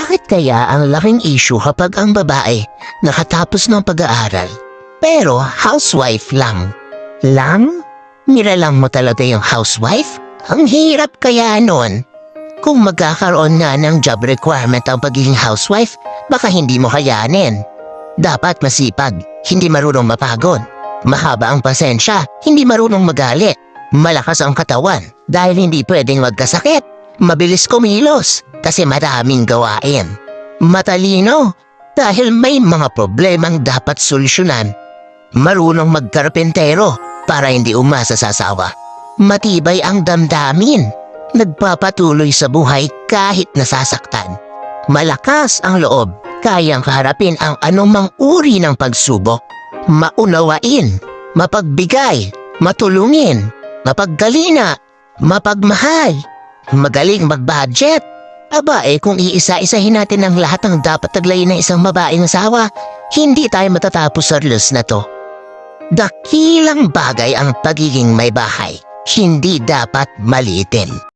Bakit kaya ang laking issue kapag ang babae nakatapos ng pag-aaral pero housewife lang? Lang? Nilalang mo talaga yung housewife? Ang hirap kaya nun. Kung magkakaroon na ng job requirement ang pagiging housewife, baka hindi mo kayanin. Dapat masipag, hindi marunong mapagod. Mahaba ang pasensya, hindi marunong magalit. Malakas ang katawan dahil hindi pwedeng magkasakit. Mabilis kumilos kasi maraming gawain. Matalino dahil may mga problemang dapat solusyonan. Marunong magkarpentero para hindi umasa sa asawa. Matibay ang damdamin. Nagpapatuloy sa buhay kahit nasasaktan. Malakas ang loob, kayang kaharapin ang anumang uri ng pagsubok. Maunawain, mapagbigay, matulungin, mapaggalina, mapagmahal, magaling mag-budget. Kung iisa-isahin natin ang lahat ng dapat taglayin ng isang babaeng asawa, hindi tayo matatapos sa reels na to. Dakilang bagay ang pagiging may bahay, hindi dapat maliitin.